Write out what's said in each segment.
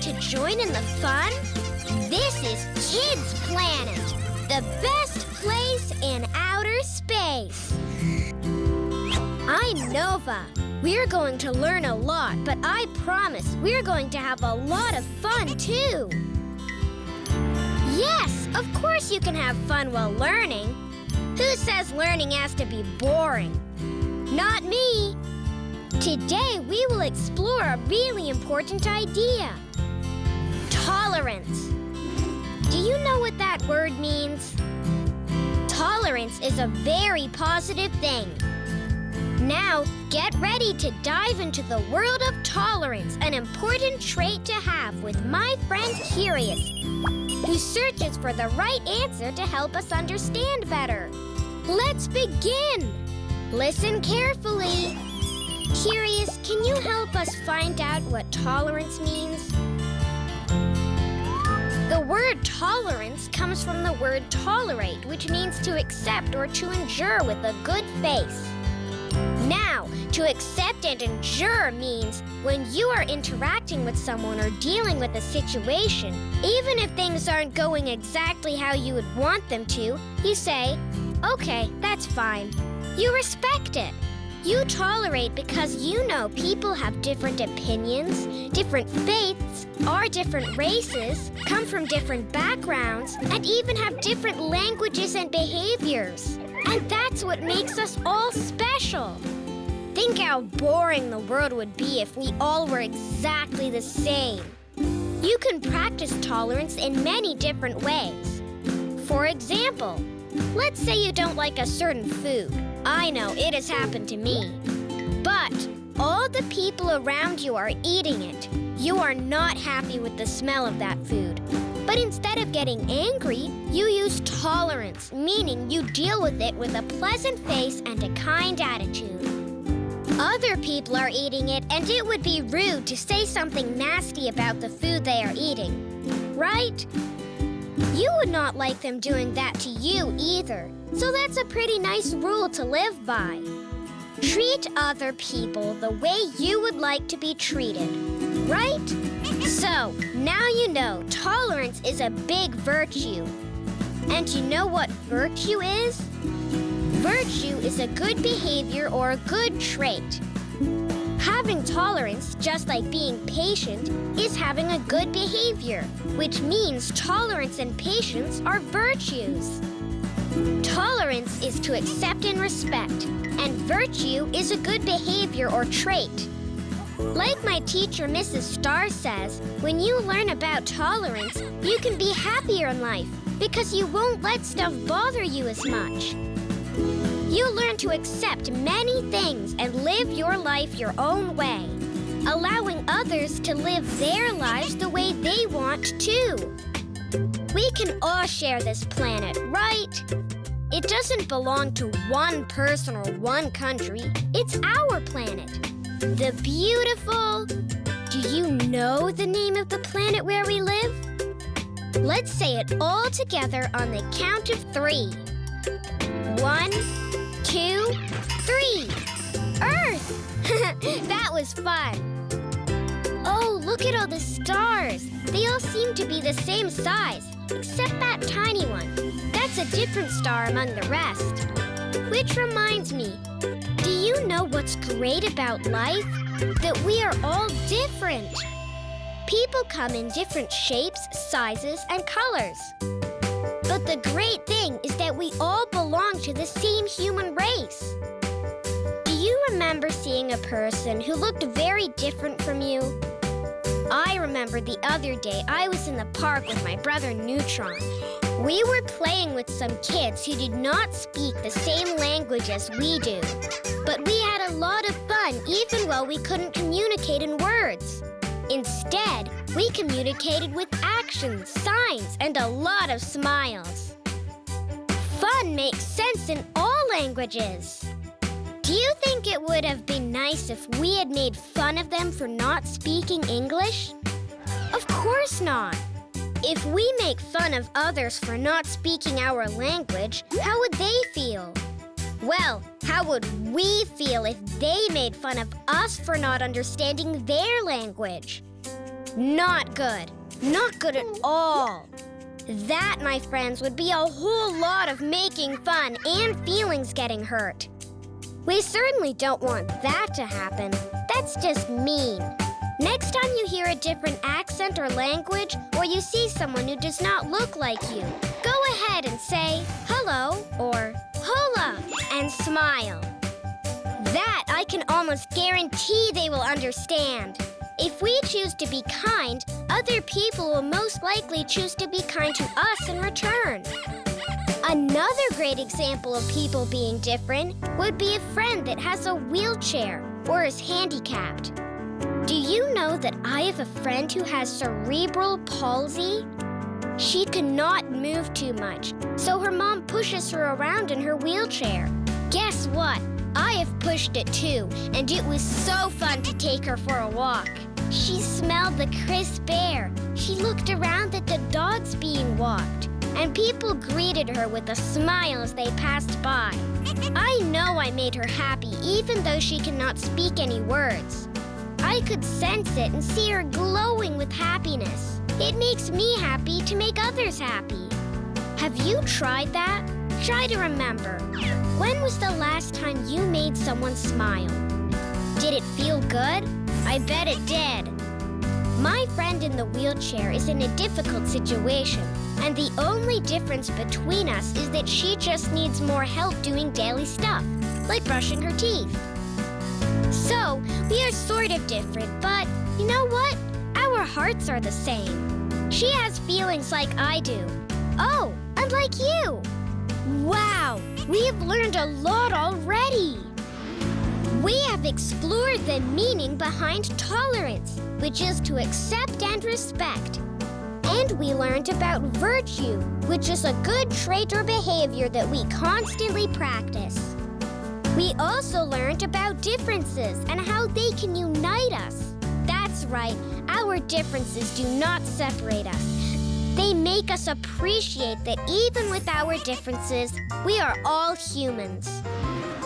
to join in the fun? This is Kids Planet, the best place in outer space. I'm Nova. We're going to learn a lot, but I promise we're going to have a lot of fun, too. Yes, of course you can have fun while learning. Who says learning has to be boring? Not me. Today, we will explore a really important idea. Tolerance. Do you know what that word means? Tolerance is a very positive thing. Now, get ready to dive into the world of tolerance, an important trait to have with my friend Curious, who searches for the right answer to help us understand better. Let's begin. Listen carefully. Curious, can you help us find out what tolerance means? The word tolerance comes from the word tolerate, which means to accept or to endure with a good face. Now, to accept and endure means when you are interacting with someone or dealing with a situation, even if things aren't going exactly how you would want them to, you say, okay, that's fine. You respect it. You tolerate because you know people have different opinions, different faiths, are different races, come from different backgrounds, and even have different languages and behaviors. And that's what makes us all special. Think how boring the world would be if we all were exactly the same. You can practice tolerance in many different ways. For example, let's say you don't like a certain food. I know, it has happened to me. But all the people around you are eating it. You are not happy with the smell of that food. But instead of getting angry, you use tolerance, meaning you deal with it with a pleasant face and a kind attitude. Other people are eating it, and it would be rude to say something nasty about the food they are eating, right? You would not like them doing that to you either, so that's a pretty nice rule to live by. Treat other people the way you would like to be treated, right? So, now you know tolerance is a big virtue. And you know what virtue is? Virtue is a good behavior or a good trait. Having tolerance, just like being patient, is having a good behavior, which means tolerance and patience are virtues. Tolerance is to accept and respect, and virtue is a good behavior or trait. Like my teacher, Mrs. Starr, says, when you learn about tolerance, you can be happier in life because you won't let stuff bother you as much. You learn to accept many things and live your life your own way, allowing others to live their lives the way they want too. We can all share this planet, right? It doesn't belong to one person or one country. It's our planet. The beautiful... Do you know the name of the planet where we live? Let's say it all together on the count of 3. 1, 2, 3. Earth! That was fun. Oh, look at all the stars. They all seem to be the same size, except that tiny one. That's a different star among the rest. Which reminds me, do you know what's great about life? That we are all different. People come in different shapes, sizes, and colors. But the great thing is that we all belong to the same human race. Do you remember seeing a person who looked very different from you? I remember the other day I was in the park with my brother Neutron. We were playing with some kids who did not speak the same language as we do. But we had a lot of fun even while we couldn't communicate in words. Instead, we communicated with actions, signs, and a lot of smiles. Fun makes sense in all languages. Do you think it would have been nice if we had made fun of them for not speaking English? Of course not. If we make fun of others for not speaking our language, how would they feel? Well, how would we feel if they made fun of us for not understanding their language? Not good. Not good at all. That, my friends, would be a whole lot of making fun and feelings getting hurt. We certainly don't want that to happen. That's just mean. Next time you hear a different accent or language, or you see someone who does not look like you, go ahead and say hello or hola and smile. That I can almost guarantee they will understand. If we choose to be kind, other people will most likely choose to be kind to us in return. Another great example of people being different would be a friend that has a wheelchair or is handicapped. Do you know that I have a friend who has cerebral palsy? She cannot move too much, so her mom pushes her around in her wheelchair. Guess what? I have pushed it too, and it was so fun to take her for a walk. She smelled the crisp air. She looked around at the dogs being walked, and people greeted her with a smile as they passed by. I know I made her happy, even though she cannot speak any words. I could sense it and see her glowing with happiness. It makes me happy to make others happy. Have you tried that? Try to remember. When was the last time you made someone smile? Did it feel good? I bet it did. My friend in the wheelchair is in a difficult situation, and the only difference between us is that she just needs more help doing daily stuff, like brushing her teeth. So, we are sort of different, but you know what? Our hearts are the same. She has feelings like I do. Oh, and like you. Wow, we have learned a lot already. We have explored the meaning behind tolerance, which is to accept and respect. And we learned about virtue, which is a good trait or behavior that we constantly practice. We also learned about differences and how they can unite us. That's right, our differences do not separate us. They make us appreciate that even with our differences, we are all humans.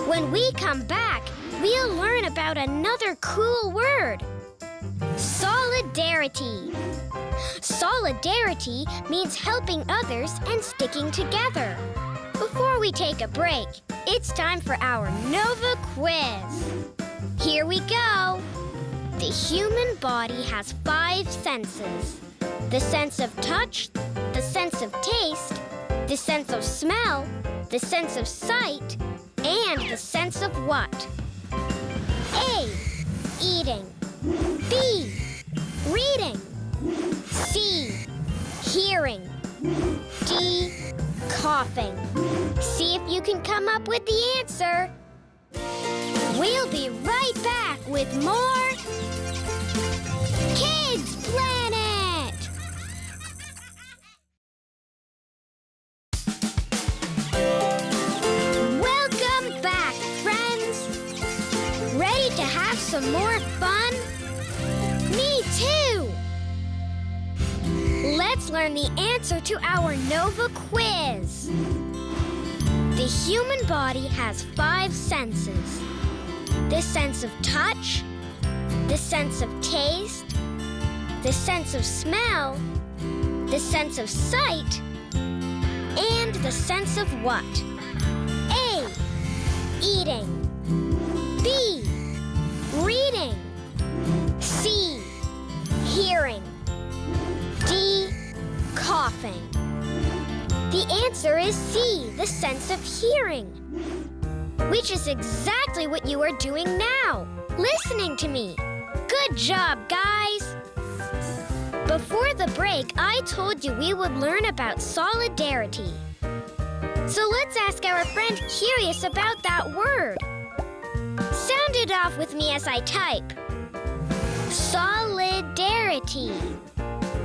When we come back, we'll learn about another cool word. Solidarity. Solidarity means helping others and sticking together. Before we take a break, it's time for our Nova quiz. Here we go. The human body has 5 senses. The sense of touch, the sense of taste, the sense of smell, the sense of sight, and the sense of what? A. Eating. B. Reading. C. Hearing. D. Coughing. See if you can come up with the answer. We'll be right back with more Kids Planet! Welcome back, friends! Ready to have some more fun? Me too! Let's learn the answer to our Nova quiz. The human body has 5 senses. The sense of touch, the sense of taste, the sense of smell, the sense of sight, and the sense of what? A. Eating. B. Reading. C. Hearing. D. Coughing. The answer is C, the sense of hearing, which is exactly what you are doing now, listening to me. Good job, guys! Before the break, I told you we would learn about solidarity. So let's ask our friend curious about that word. Sound it off with me as I type. Solidarity.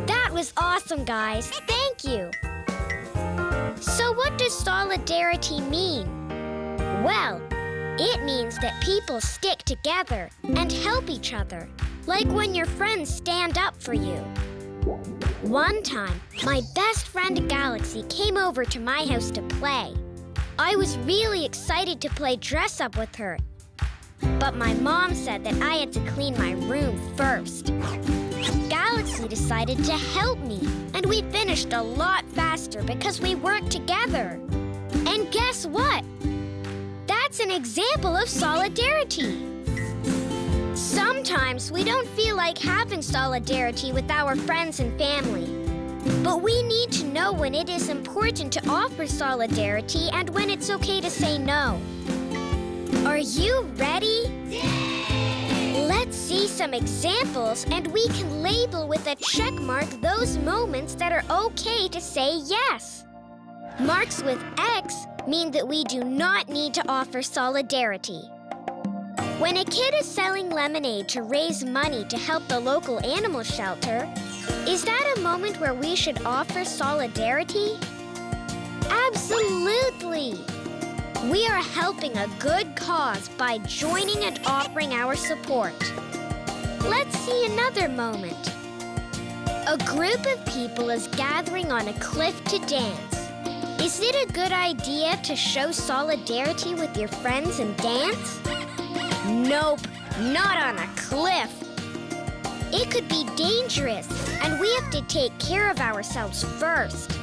That was awesome, guys. Thank you. So what does solidarity mean? Well, it means that people stick together and help each other, like when your friends stand up for you. One time, my best friend Galaxy came over to my house to play. I was really excited to play dress up with her, but my mom said that I had to clean my room first. Galaxy Rosie decided to help me, and we finished a lot faster because we worked together. And guess what? That's an example of solidarity. Sometimes we don't feel like having solidarity with our friends and family. But we need to know when it is important to offer solidarity and when it's okay to say no. Are you ready? Let's see some examples, and we can label with a check mark those moments that are okay to say yes. Marks with X mean that we do not need to offer solidarity. When a kid is selling lemonade to raise money to help the local animal shelter, is that a moment where we should offer solidarity? Absolutely! We are helping a good cause by joining and offering our support. Let's see another moment. A group of people is gathering on a cliff to dance. Is it a good idea to show solidarity with your friends and dance? Nope, not on a cliff. It could be dangerous, and we have to take care of ourselves first.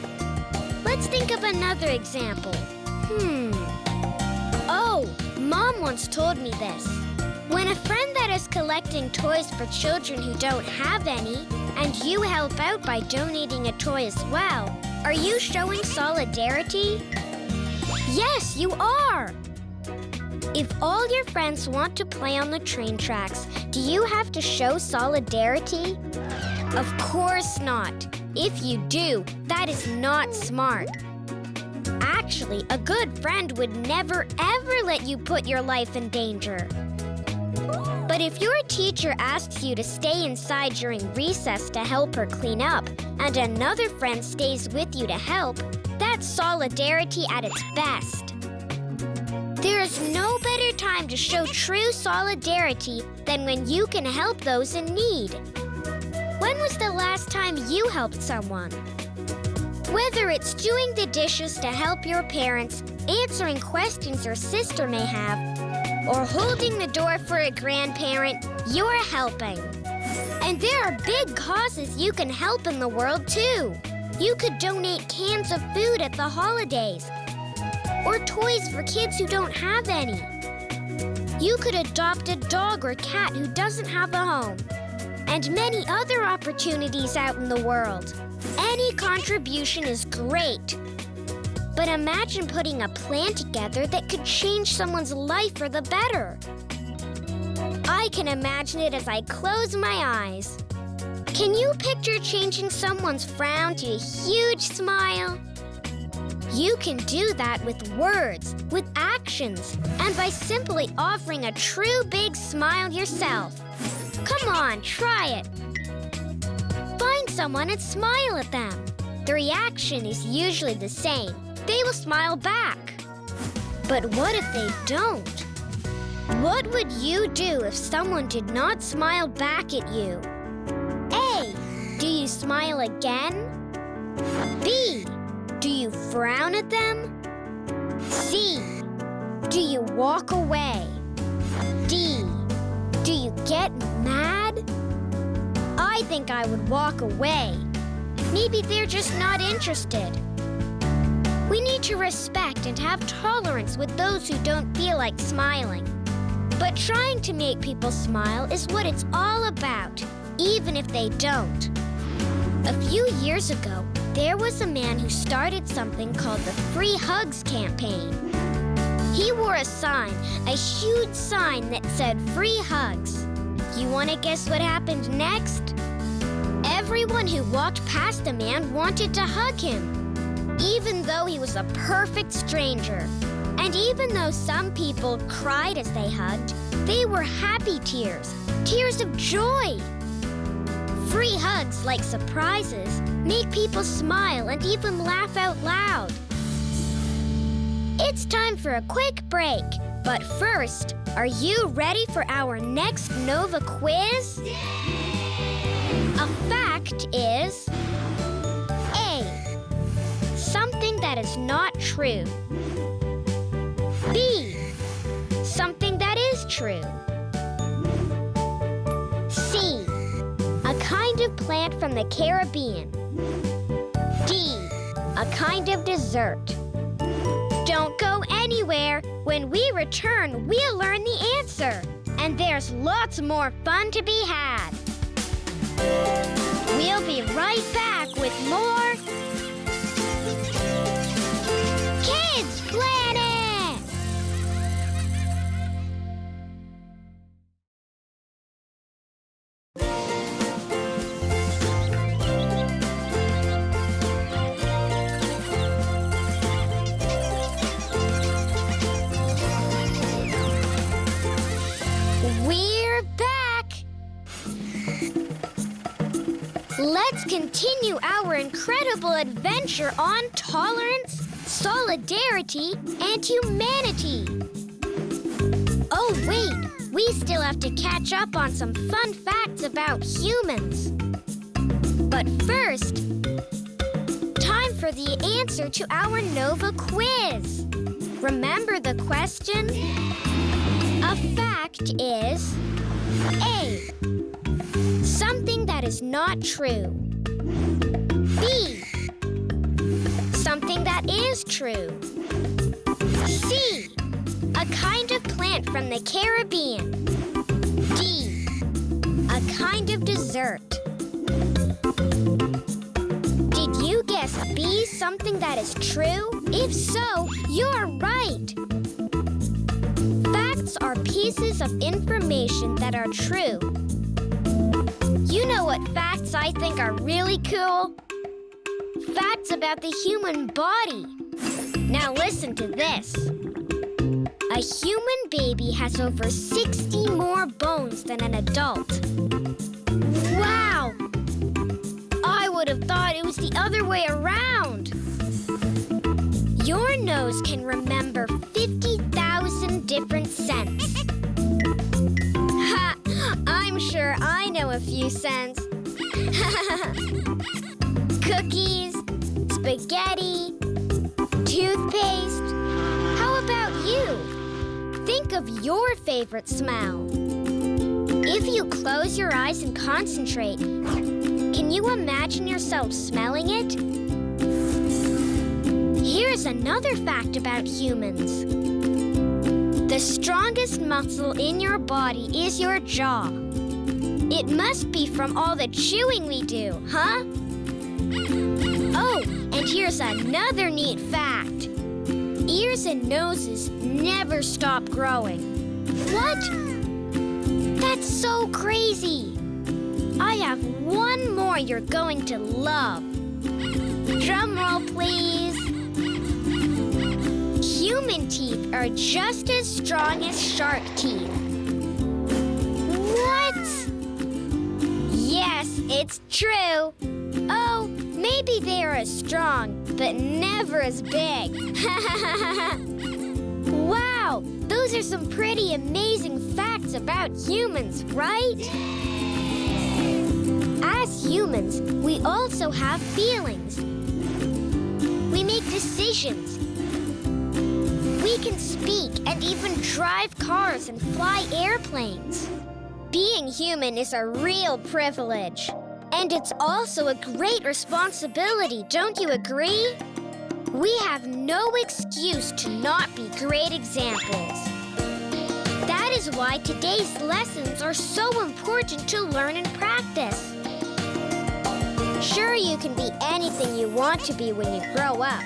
Let's think of another example. Oh, Mom once told me this. When a friend that is collecting toys for children who don't have any, and you help out by donating a toy as well, are you showing solidarity? Yes, you are! If all your friends want to play on the train tracks, do you have to show solidarity? Of course not. If you do, that is not smart. Actually, a good friend would never, ever let you put your life in danger. But if your teacher asks you to stay inside during recess to help her clean up, and another friend stays with you to help, that's solidarity at its best. There is no better time to show true solidarity than when you can help those in need. When was the last time you helped someone? Whether it's doing the dishes to help your parents, answering questions your sister may have, or holding the door for a grandparent, you're helping. And there are big causes you can help in the world, too. You could donate cans of food at the holidays, or toys for kids who don't have any. You could adopt a dog or cat who doesn't have a home, and many other opportunities out in the world. Any contribution is great. But imagine putting a plan together that could change someone's life for the better. I can imagine it as I close my eyes. Can you picture changing someone's frown to a huge smile? You can do that with words, with actions, and by simply offering a true big smile yourself. Come on, try it. Find someone and smile at them. The reaction is usually the same. They will smile back. But what if they don't? What would you do if someone did not smile back at you? A. Do you smile again? B. Do you frown at them? C. Do you walk away? D. Do you get mad? I think I would walk away. Maybe they're just not interested. We need to respect and have tolerance with those who don't feel like smiling. But trying to make people smile is what it's all about, even if they don't. A few years ago, there was a man who started something called the Free Hugs campaign. He wore a sign, a huge sign that said Free Hugs. You want to guess what happened next? Everyone who walked past the man wanted to hug him, even though he was a perfect stranger. And even though some people cried as they hugged, they were happy tears, tears of joy. Free hugs, like surprises, make people smile and even laugh out loud. It's time for a quick break. But first, are you ready for our next Nova quiz? A fact is A. Something that is not true. B. Something that is true. C. A kind of plant from from the Caribbean. D, a kind of dessert. Don't go anywhere. When we return, we'll learn the answer. And there's lots more fun to be had. We'll be right back with more Kids Planet! We're back! Let's continue our incredible adventure on tolerance, solidarity, and humanity. Oh, wait, we still have to catch up on some fun facts about humans. But first, time for the answer to our Nova quiz. Remember the question? A fact is A, something that is not true. B, something that is true. C, a kind of plant from the Caribbean. D, a kind of dessert. Did you guess B, something that is true? If so, you're right. Facts are pieces of information that are true. You know what facts I think are really cool? Facts about the human body. Now listen to this. A human baby has over 60 more bones than an adult. Wow! I would have thought it was the other way around. Your nose can remember 50,000 different scents. Ha! I'm sure I know a few scents. Cookies, spaghetti, toothpaste. How about you? Think of your favorite smell. If you close your eyes and concentrate, can you imagine yourself smelling it? Here's another fact about humans. The strongest muscle in your body is your jaw. It must be from all the chewing we do, huh? Oh, and here's another neat fact. Ears and noses never stop growing. What? That's so crazy. I have one more you're going to love. Drum roll, please. Human teeth are just as strong as shark teeth. What? Yes, it's true. Oh, maybe they are as strong, but never as big. Wow, those are some pretty amazing facts about humans, right? As humans, we also have feelings. We make decisions. We can speak and even drive cars and fly airplanes. Being human is a real privilege. And it's also a great responsibility, don't you agree? We have no excuse to not be great examples. That is why today's lessons are so important to learn and practice. Sure, you can be anything you want to be when you grow up.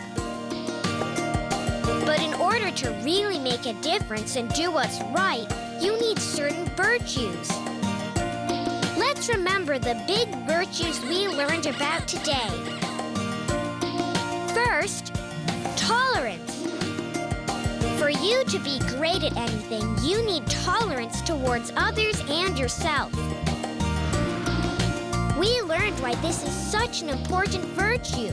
But in order to really make a difference and do what's right, you need certain virtues. Let's remember the big virtues we learned about today. First, tolerance. For you to be great at anything, you need tolerance towards others and yourself. We learned why this is such an important virtue.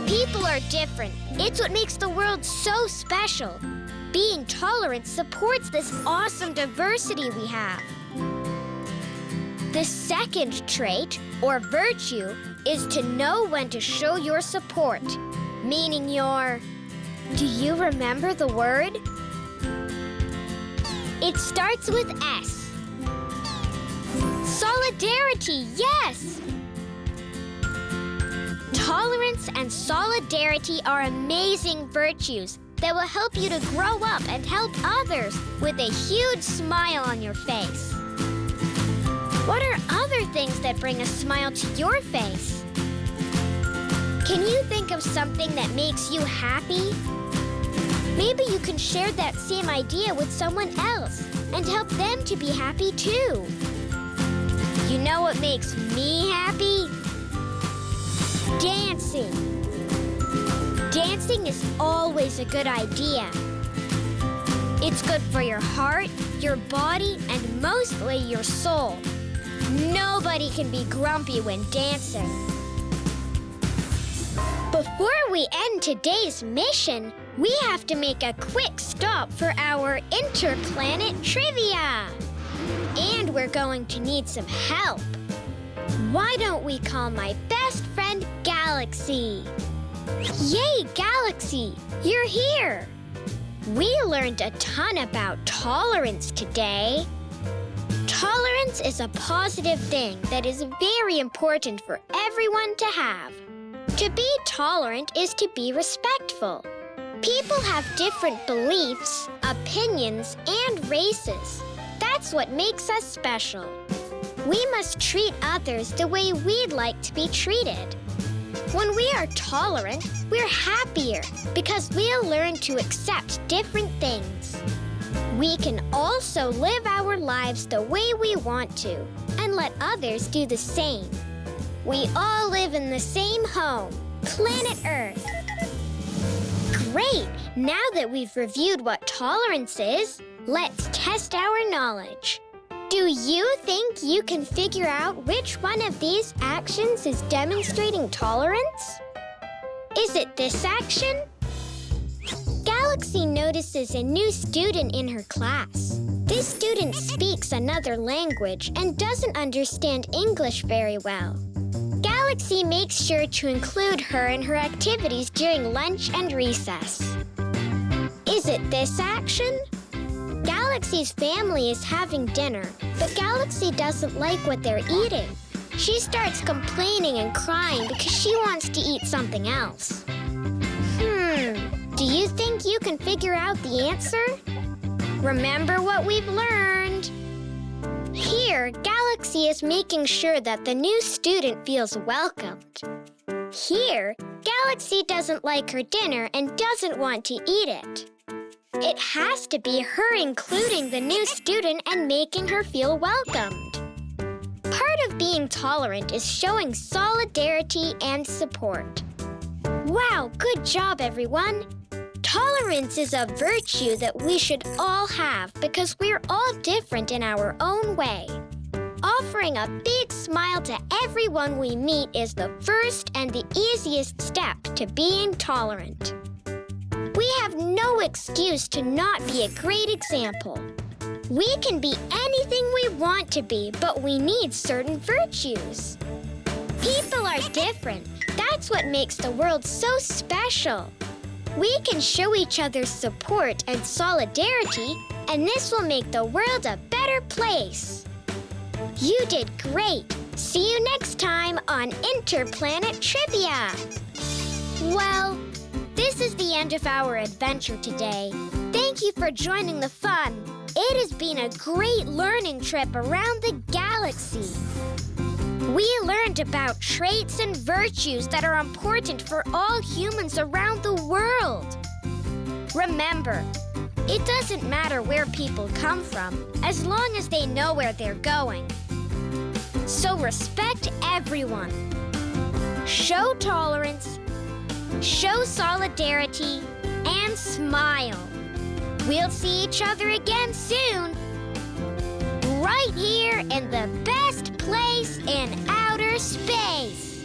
People are different. It's what makes the world so special. Being tolerant supports this awesome diversity we have. The second trait, or virtue, is to know when to show your support, meaning your... Do you remember the word? It starts with S. Solidarity, yes! Tolerance and solidarity are amazing virtues that will help you to grow up and help others with a huge smile on your face. What are other things that bring a smile to your face? Can you think of something that makes you happy? Maybe you can share that same idea with someone else and help them to be happy too. You know what makes me happy? Dancing. Dancing is always a good idea. It's good for your heart, your body, and mostly your soul. Nobody can be grumpy when dancing. Before we end today's mission, we have to make a quick stop for our interplanet trivia. And we're going to need some help. Why don't we call my best friend Galaxy? Yay, Galaxy! You're here! We learned a ton about tolerance today. Tolerance is a positive thing that is very important for everyone to have. To be tolerant is to be respectful. People have different beliefs, opinions, and races. That's what makes us special. We must treat others the way we'd like to be treated. When we are tolerant, we're happier because we'll learn to accept different things. We can also live our lives the way we want to and let others do the same. We all live in the same home, planet Earth. Great! Now that we've reviewed what tolerance is, let's test our knowledge. Do you think you can figure out which one of these actions is demonstrating tolerance? Is it this action? Galaxy notices a new student in her class. This student speaks another language and doesn't understand English very well. Galaxy makes sure to include her in her activities during lunch and recess. Is it this action? Galaxy's family is having dinner, but Galaxy doesn't like what they're eating. She starts complaining and crying because she wants to eat something else. Do you think you can figure out the answer? Remember what we've learned. Here, Galaxy is making sure that the new student feels welcomed. Here, Galaxy doesn't like her dinner and doesn't want to eat it. It has to be her including the new student and making her feel welcomed. Part of being tolerant is showing solidarity and support. Wow, good job, everyone! Tolerance is a virtue that we should all have because we're all different in our own way. Offering a big smile to everyone we meet is the first and the easiest step to being tolerant. We have no excuse to not be a great example. We can be anything we want to be, but we need certain virtues. People are different. That's what makes the world so special. We can show each other support and solidarity, and this will make the world a better place. You did great. See you next time on Interplanet Trivia. Well, this is the end of our adventure today. Thank you for joining the fun. It has been a great learning trip around the galaxy. We learned about traits and virtues that are important for all humans around the world. Remember, it doesn't matter where people come from, as long as they know where they're going. So respect everyone. Show tolerance, show solidarity, and smile. We'll see each other again soon. Right here in the best place in outer space.